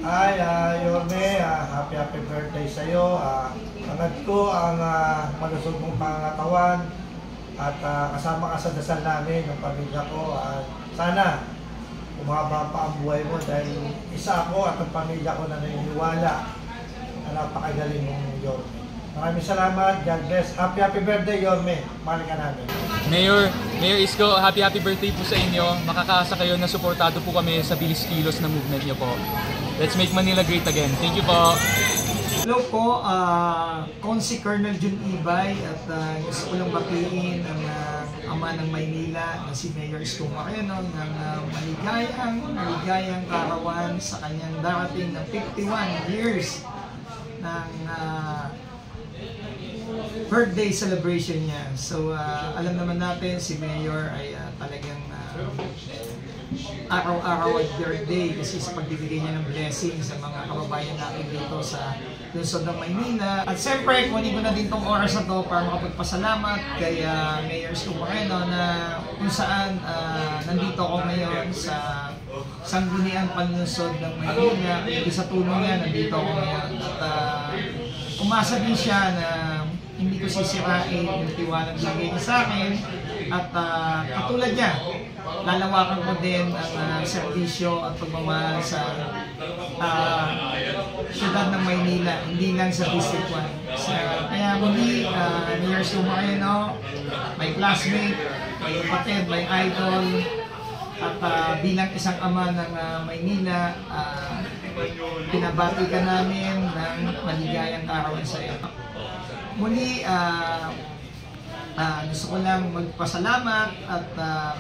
Ay, Yorme, happy birthday sa iyo. Hangad ko ang malusog mong pangatawan at kasama ka sa dasal namin ng pamilya ko. Sana umaba pa ang buhay mo dahil isa ako at ang pamilya ko na naniniwala na napakagaling mong Yorme. Maraming salamat. God bless. Happy birthday, Yorme. Mahal ka namin. Mayor Isko, happy birthday po sa inyo. Makakaasa kayo na suportado po kami sa bilis-kilos na movement niyo po. Let's make Manila great again. Thank you po. Hello po, Consi Colonel Jun Ibay at gusto ko lang batiin ang ama ng Maynila na si Mayor Isko Moreno ng maligayang karawan sa kanyang darating ng 51 years ng birthday celebration niya. So alam naman natin si Mayor ay talagang araw-araw at birthday kasi sa pagbibigay niya ng blessing sa mga kababayan natin dito sa lungsod ng Maynila. At siyempre, kunin ko na din tong oras na to para makapagpasalamat kay Mayor Isko Moreno na kung saan nandito ako ngayon sa Sangguniang Panlungsod ng Maynila. Sa tulong niya, nandito ako ngayon. At umasa din siya na hindi ko sisirain yung tiwalang bigay niya sa akin. At katulad niya, lalawakan ko din ang serbisyo at pagmamahal sa siyudad ng Maynila, hindi lang sa District 1. Kaya muli, Mayor Isko Moreno, my classmate, my kapatid, my idol, at bilang isang ama ng Maynila, pinabati ka namin ng maligayang karawan sa iyo. Muli, gusto ko lang magpasalamat at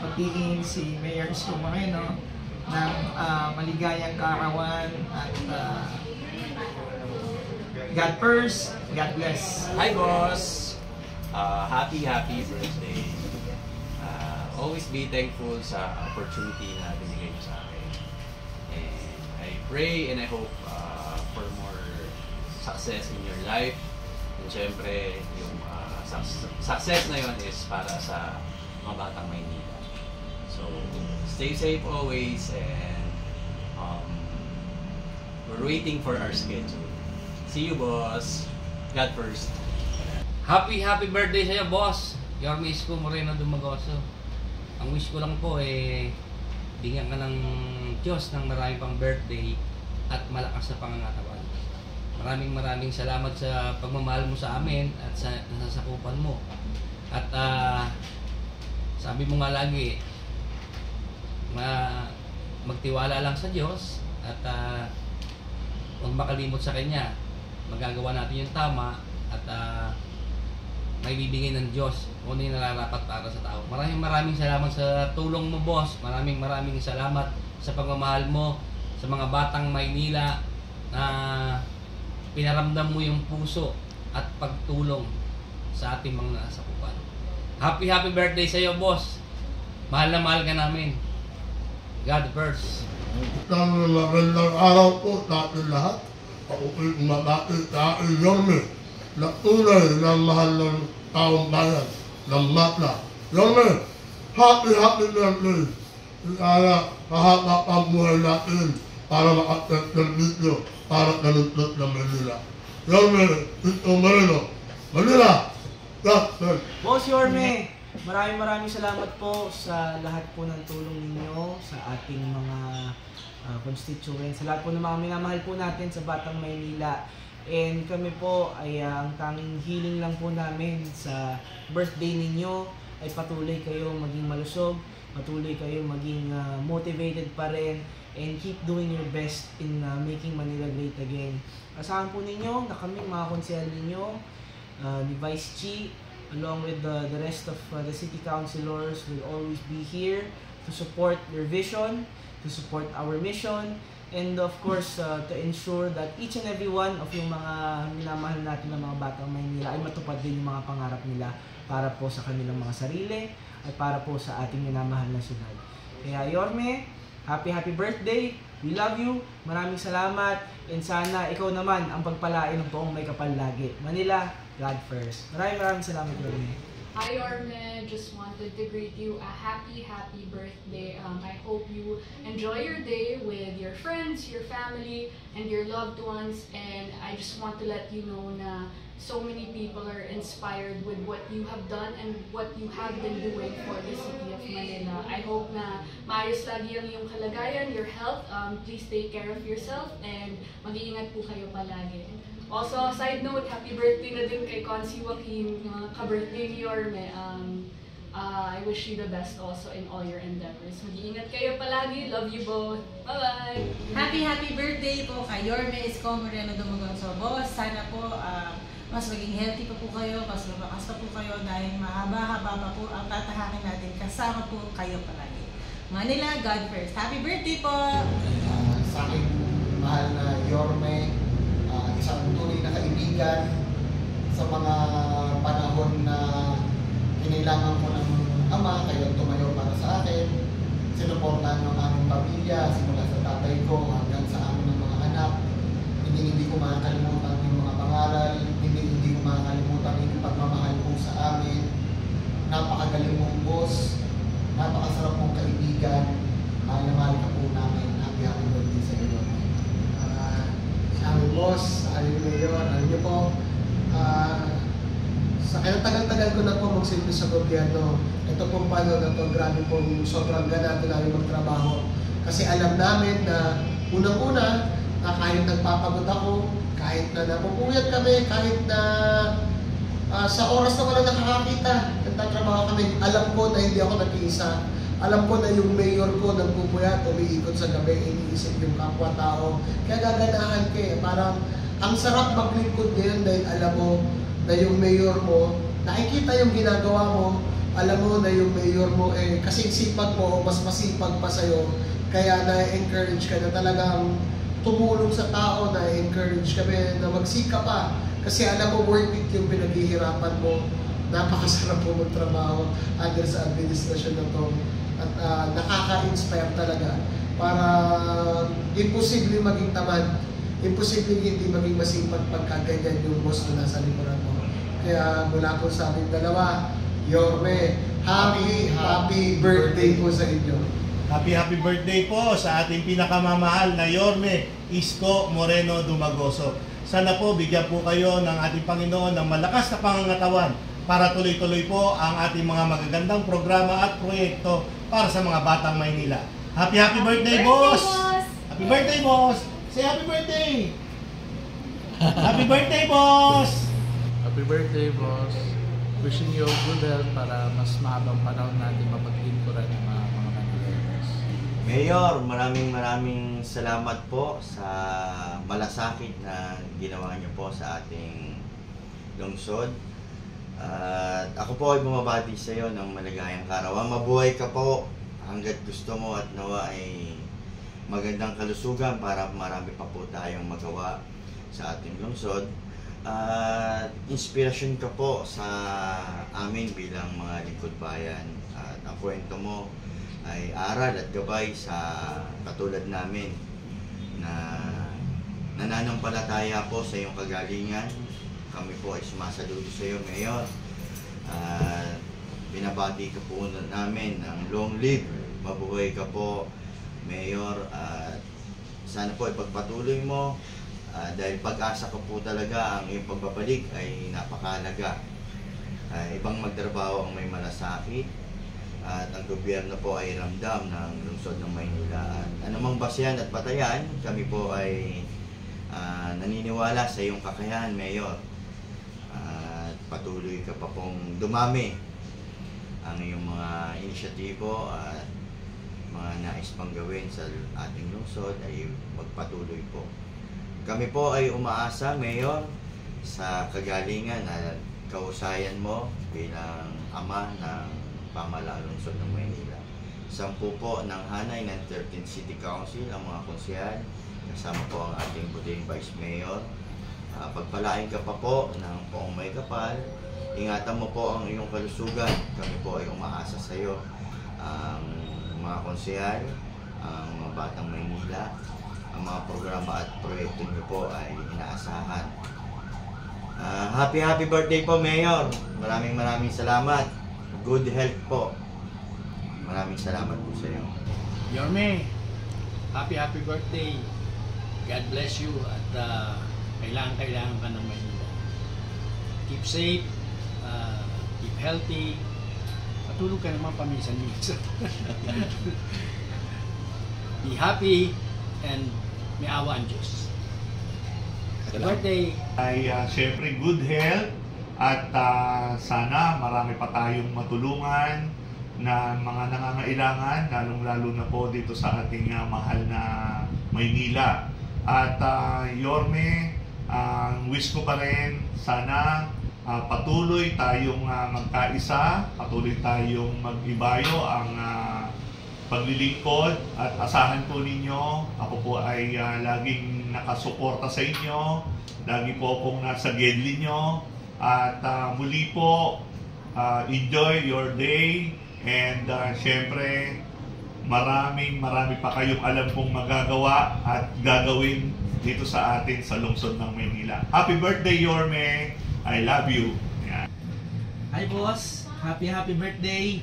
patiin si Mayor Isko Moreno ng maligayang karawan at God first, God bless. Hi boss! Happy birthday. Always be thankful sa opportunity na binigay niyo sa akin. And I pray and I hope for more success in your life. And syempre, yung success na yun is para sa mga batang Maynila. So, stay safe always and we're waiting for our schedule. See you, boss. God first. Happy birthday sa'yo, boss. Yorme Isko Moreno Dumagoso. Ang wish ko lang po bigyan ka ng Diyos ng marami pang birthday at malakas na pangangatawan. Maraming salamat sa pagmamahal mo sa amin at sa nasasakupan mo. At sabi mo nga lagi, magtiwala lang sa Diyos at huwag makalimot sa Kanya. Magagawa natin yung tama at may bibigay ng Diyos kung ano yung nararapat para sa tao. Maraming salamat sa tulong mo, boss. Maraming salamat sa pagmamahal mo sa mga batang Maynila na pinaramdam mo yung puso at pagtulong sa ating mga nasakupan. Happy birthday sa iyo, boss. Mahal na mahal ka namin. God first. Magandang araw po sa ating lahat. Ako po'y umabati sa aking Yorme na tunay ng mahal ng taong bayan ng Matla. Yorme, happy birthday. Sana kahaba ang buhay natin para makaservisyo para kaluntot ng Manila. Yorme Isko Moreno, Manila! Boss Yorme, maraming salamat po sa lahat po ng tulong ninyo sa ating mga constituents, sa lahat po ng mga minamahal po natin sa Batang Maynila. And kami po ay ang tanging healing lang po namin sa birthday ninyo ay patuloy kayong maging malusog, patuloy kayong maging motivated pa rin, and keep doing your best in making Manila great again. Asahan po ninyo na kami mga konsehal ninyo, ni Vice Chi, along with the rest of the city councilors will always be here to support your vision, to support our mission, and of course to ensure that each and every one of yung mga minamahal natin ng mga batang Maynila ay matupad din yung mga pangarap nila para po sa kanilang mga sarili at para po sa ating minamahal na syudad. Kaya Yorme, happy birthday! We love you, maraming salamat, and sana ikaw naman ang pagpalain ng buong may kapal lagi. Manila, God first. Maraming salamat, Yorme. Hi, Yorme. just wanted to greet you a happy birthday. I hope you enjoy your day with your friends, your family, and your loved ones. And I just want to let you know na so many people are inspired with what you have done and what you have been doing for the city of Manila. I hope na maayos lagi ang iyong kalagayan, your health. Please take care of yourself and mag-iingat po kayo palagi. Also, side note, happy birthday na din kay Consi Joaquin, ka-birthday ni Yorme. I wish you the best also in all your endeavors. Mag-iingat kayo palagi. Love you both. Bye-bye! Happy birthday po kay Yorme Isko Moreno Dumagonzo. Boss, sana po mas maging healthy pa po kayo, mas lumakas pa po kayo dahil mahaba-haba pa po ang tatahakin natin. Kasama po kayo palagi. Manila, God first. Happy birthday po! Sa aking mahal na Yorme, isang tunay na kaibigan sa mga panahon na kinailangan ko ng ama, kaya tumayo para sa akin. Sinuportahan ng aming pamilya, simula sa tatay ko hanggang sa aming mga anak. Hindi ko makakalimutan yung mga pangaral, hindi ko makakalimutan yung pagmamahal po sa amin. Napakagaling mong boss, napakasarap mong kaibigan, mahal na mahal ka po namin. Happy birthday sa iyo. Sa aming boss, sa aming mayor, alam niyo po, sa kaya tagal-tagal ko na po magsilbi sa gobyerno. Ito pong panahon na to, grabe pong sobrang ganado namin magtrabaho. Kasi alam namin na unang-una, na kahit nagpapagod ako, kahit na napupuyat kami, kahit na sa oras na wala nakakakita, nagtatrabaho kami, alam ko na hindi ako nag-iisa. Alam ko na yung mayor ko nagpupuyat, umiikot sa gabi, iniisip yung kapwa-tao. Kaya gaganahan ka parang ang sarap maglingkod ngayon dahil alam mo na yung mayor mo, nakikita yung ginagawa mo, alam mo na yung mayor mo, kasing sipag mo, mas masipag pa sa'yo, kaya na-encourage ka na talagang tumulong sa tao, na-encourage kami na magsika pa. Kasi alam mo, worth it yung pinaghihirapan mo. Napakasarap po magtrabaho under sa administrasyon na to. At nakaka-inspire talaga. Para imposible maging tamad. Imposible hindi maging masipag pagkaganyan yung boss na nasa likuran mo. Kaya mula po sa aming dalawa, Yorme, happy birthday po sa inyo. Happy birthday po sa ating pinakamamahal na Yorme Isko Moreno Dumagoso. Sana po bigyan po kayo ng ating Panginoon ng malakas na pangangatawan para tuloy-tuloy po ang ating mga magagandang programa at proyekto para sa mga batang Maynila. Happy birthday, boss! Happy birthday, boss! Say happy birthday! Happy birthday, boss! Happy birthday, boss! Wishing you good health para mas mahabang panahon natin mapaglingkuran ng mga Manileños. Mayor, maraming salamat po sa malasakit na ginawa niyo po sa ating lungsod. At ako po ay bumabati sa iyo ng maligayang karawan. Mabuhay ka po hanggat gusto mo at nawa ay magandang kalusugan para marami pa po tayong magawa sa ating lungsod. At inspirasyon ka po sa amin bilang mga lingkod bayan. At ang kwento mo ay aral at gabay sa katulad namin na nananampalataya po sa iyong kagalingan. Kami po ay sumasaludo sa iyo, Mayor. At binabati ka po namin ng long live. Mabuhay ka po, Mayor. At sana po ipagpatuloy mo dahil pag-asa ko po talaga ang iyong pagbabalik ay napakahalaga. Ibang magtrabaho ang may malasakit at ang gobyerno po ay ramdam ng lungsod ng Maynila. At anumang basehan at batayan, kami po ay naniniwala sa iyong kakayahan, Mayor. At patuloy ka pa pong dumami ang iyong mga inisyatibo at mga nais pang gawin sa ating lungsod ay magpatuloy po. Kami po ay umaasa, Mayor, sa kagalingan at kahusayan mo bilang ama ng pamahalaan lungsod ng Maynila. 10 po ng hanay ng 13th City Council ang mga konsehal, kasama po ang ating buting Vice Mayor. Pagpalain ka pa po ng poong may kapal, ingatan mo po ang iyong kalusugan. Kami po ay umaasa sa iyo. Ang mga konsehal, ang mga batang Maynila, ang mga programa at proyekto niyo po ay inaasahan. Happy birthday po, Mayor. Maraming salamat. good health po. Maraming salamat po sa iyo. Yorme, happy birthday. God bless you at kailangan ka ng Maynila. Keep safe, keep healthy. Patulog ka naman paminsan-minsan. Be happy and may awa ang Diyos. Happy birthday! Ay syempre good health at sana marami pa tayong matulungan na mga nangangailangan, lalong-lalo na po dito sa ating mahal na Maynila. At Yorme, ang wish ko pa rin, sana patuloy tayong magkaisa, patuloy tayong mag-ibayo ang paglilingkod at asahan po ninyo, ako po ay laging nakasuporta sa inyo, lagi po akong nasa gedli nyo, at muli po, enjoy your day, and syempre, marami pa kayong alam kong magagawa at gagawin dito sa atin sa lungsod ng Maynila. Happy birthday, Yorme! I love you! Yan. Hi boss! Happy birthday!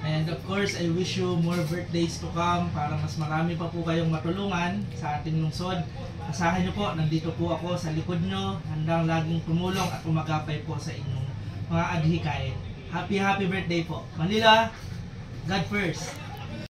And of course, I wish you more birthdays to come para mas marami pa po kayong matulungan sa ating lungsod. Asahan nyo po, nandito po ako sa likod nyo, handang laging tumulong at umagapay po sa inyong mga adhikain. Happy birthday po! Manila, God first!